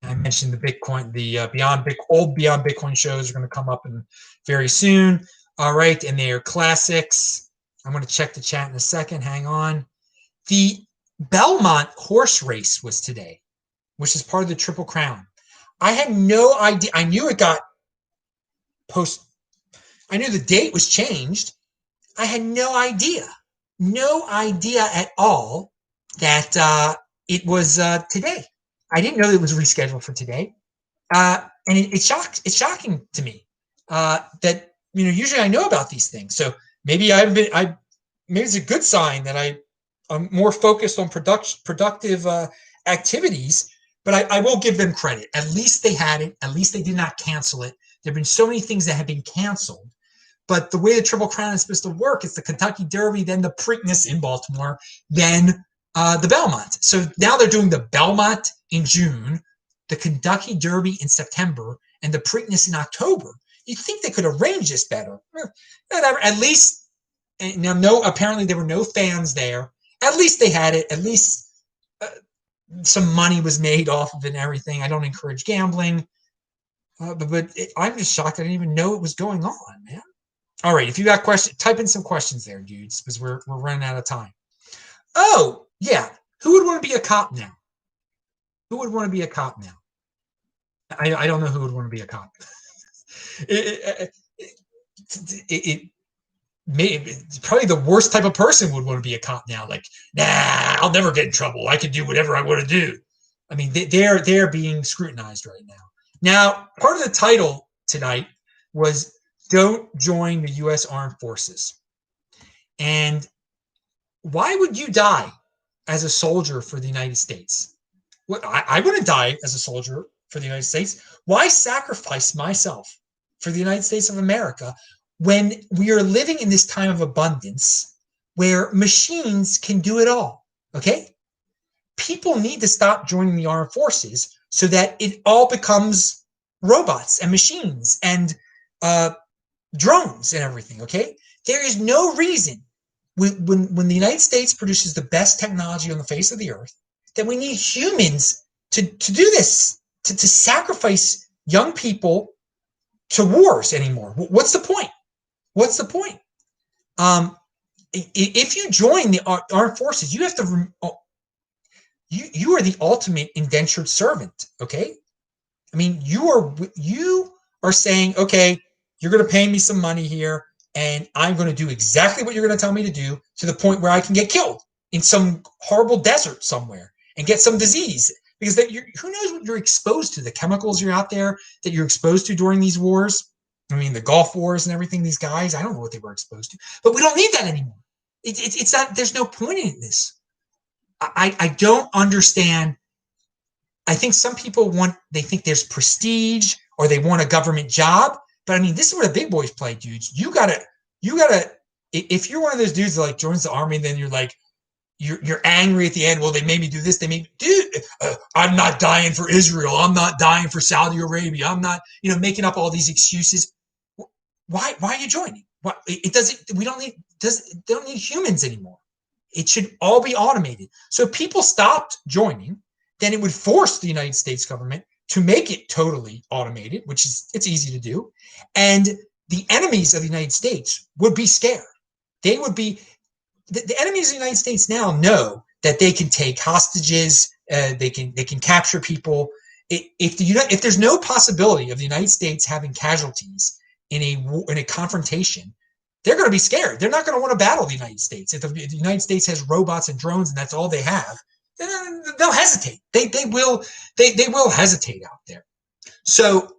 I mentioned the Bitcoin, the Beyond Bitcoin shows are going to come up very soon. All right, and they are classics. I'm going to check the chat in a second. Hang on. The Belmont horse race was today, which is part of the Triple Crown. I had no idea. I knew it got I knew the date was changed. I had no idea at all that it was today. I didn't know it was rescheduled for today, and it's shocking to me that usually I know about these things. So maybe maybe it's a good sign that I'm more focused on productive activities, but I will give them credit. At least they had it. At least they did not cancel it. There have been so many things that have been canceled, but the way the Triple Crown is supposed to work, it's the Kentucky Derby, then the Preakness in Baltimore, then the Belmont. So now they're doing the Belmont in June, the Kentucky Derby in September, and the Preakness in October. You'd think they could arrange this better. Whatever. At least, apparently there were no fans there. At least they had it. At least some money was made off of it and everything. I don't encourage gambling. I'm just shocked I didn't even know it was going on, man. All right, if you got questions, type in some questions there, dudes, because we're running out of time. Oh, yeah. Who would want to be a cop now? Who would want to be a cop now? I don't know who would want to be a cop. it, it probably the worst type of person would want to be a cop now. Like, nah, I'll never get in trouble. I can do whatever I want to do. I mean, they're being scrutinized right now. Now, part of the title tonight was "Don't Join the U.S. Armed Forces." And why would you die as a soldier for the United States? What I wouldn't die as a soldier for the United States. Why sacrifice myself for the United States of America when we are living in this time of abundance where machines can do it all? Okay? People need to stop joining the armed forces so that it all becomes robots and machines and drones and everything. Okay? There is no reason when the United States produces the best technology on the face of the earth that we need humans to do this, to sacrifice young people to wars anymore. What's the point? What's the point? If you join the armed forces, you have to. You are the ultimate indentured servant. Okay, I mean you are saying, okay, you're going to pay me some money here, and I'm going to do exactly what you're going to tell me to do, to the point where I can get killed in some horrible desert somewhere and get some disease, because who knows what you're exposed to, the chemicals you're out there that you're exposed to during these wars. I mean, the Gulf Wars and everything, these guys, I don't know what they were exposed to, but we don't need that anymore. It's not, there's no point in this. I don't understand. I think some people they think there's prestige or they want a government job. But I mean, this is where the big boys play, dudes. You gotta, if you're one of those dudes that like joins the army, and then you're like, you're angry at the end. Well, they made me do this. They made me do. I'm not dying for Israel. I'm not dying for Saudi Arabia. I'm not, making up all these excuses. Why are you joining? What it doesn't. We don't need. They don't need humans anymore. It should all be automated. So if people stopped joining, then it would force the United States government to make it totally automated, which it's easy to do, and the enemies of the United States would be scared. They would be. The enemies of the United States now know that they can take hostages, they can capture people. If there's no possibility of the United States having casualties in a confrontation, they're going to be scared. They're not going to want to battle the United States. If the United States has robots and drones and that's all they have, then they'll hesitate. They will hesitate out there. So,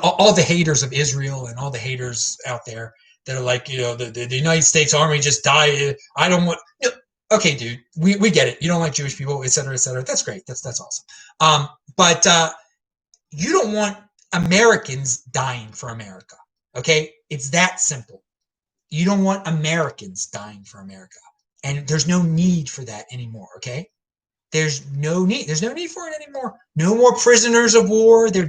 all the haters of Israel and all the haters out there that are like, the United States Army just died. I don't want. Okay, dude, we get it. You don't like Jewish people, et cetera, et cetera. That's great. That's awesome. But you don't want Americans dying for America. Okay, it's that simple. You don't want Americans dying for America, and there's no need for that anymore. Okay, there's no need. There's no need for it anymore. No more prisoners of war. They're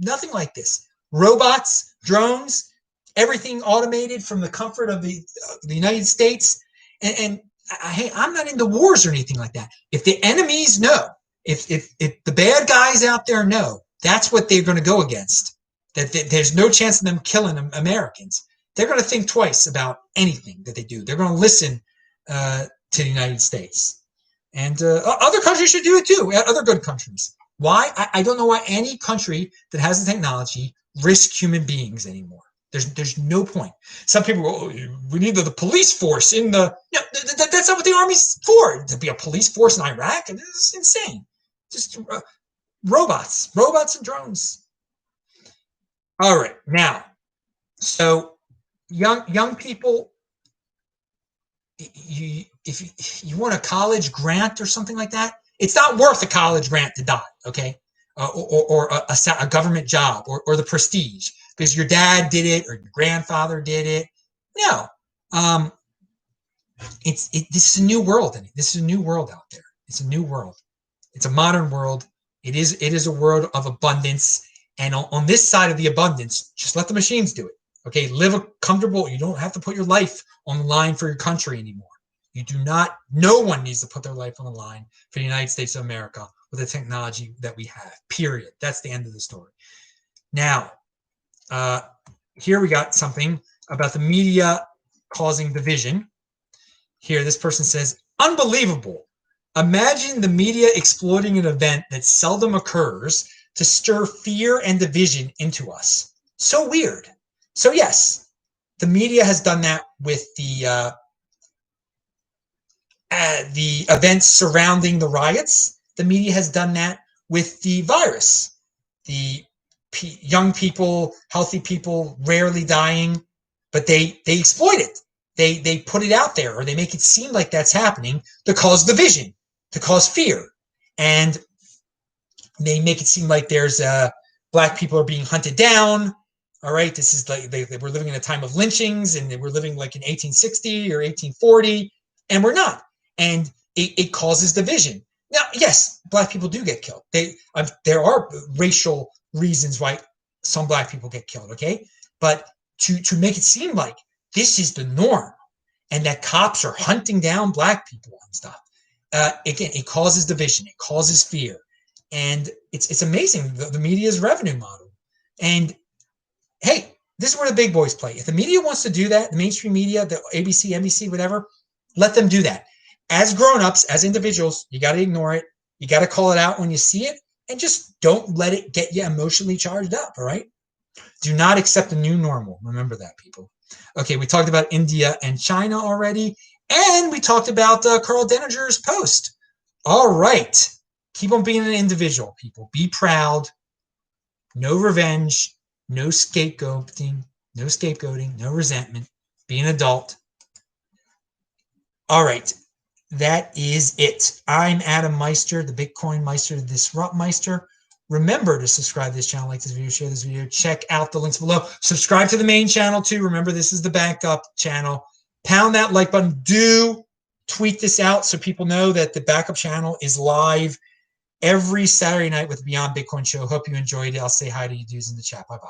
nothing like this. Robots, drones. Everything automated from the comfort of the United States. And I'm not into wars or anything like that. If the enemies know, if the bad guys out there know, that's what they're going to go against, that there's no chance of them killing Americans, they're going to think twice about anything that they do. They're going to listen to the United States. And other countries should do it too, other good countries. Why? I don't know why any country that has the technology risks human beings anymore. There's no point. Some people go, we need the police force in the. No, that's not what the army's for. To be a police force in Iraq, and this is insane. Just robots and drones. All right, now, so young people, if you want a college grant or something like that, it's not worth a college grant to die. Okay, or a government job or the prestige. Because your dad did it or your grandfather did it. No. This is a new world. This is a new world out there. It's a new world. It's a modern world. It is a world of abundance. And on this side of the abundance, just let the machines do it. Okay, live a comfortable. You don't have to put your life on the line for your country anymore. You do not. No one needs to put their life on the line for the United States of America with the technology that we have. Period. That's the end of the story. Now, here we got something about the media causing division. Here, this person says, unbelievable. Imagine the media exploiting an event that seldom occurs to stir fear and division into us. So weird. So yes, the media has done that with the events surrounding the riots. The media has done that with the virus. The young people, healthy people, rarely dying, but they exploit it. They put it out there, or they make it seem like that's happening to cause division, to cause fear, and they make it seem like there's black people are being hunted down. All right, this is like we're living in a time of lynchings, and we're living like in 1860 or 1840, and we're not. And it causes division. Now, yes, black people do get killed. There are racial reasons why some black people get killed. Okay, but to make it seem like this is the norm and that cops are hunting down black people and stuff, again, it causes division. It causes fear, and it's amazing the media's revenue model. And hey, this is where the big boys play. If the media wants to do that, the mainstream media, the ABC, NBC, whatever, let them do that. As grown-ups, as individuals, you got to ignore it. You got to call it out when you see it, and just don't let it get you emotionally charged up, all right? Do not accept the new normal. Remember that, people. Okay, we talked about India and China already, and we talked about Carl Denninger's post. All right. Keep on being an individual, people. Be proud. No revenge. No scapegoating. No scapegoating. No resentment. Be an adult. All right. That is it. I'm Adam Meister, the Bitcoin Meister, the Disrupt Meister. Remember to subscribe to this channel, like this video, share this video, check out the links below. Subscribe to the main channel too. Remember, this is the backup channel. Pound that like button. Do tweet this out so people know that the backup channel is live every Saturday night with the Beyond Bitcoin show. Hope you enjoyed it. I'll say hi to you dudes in the chat. Bye-bye.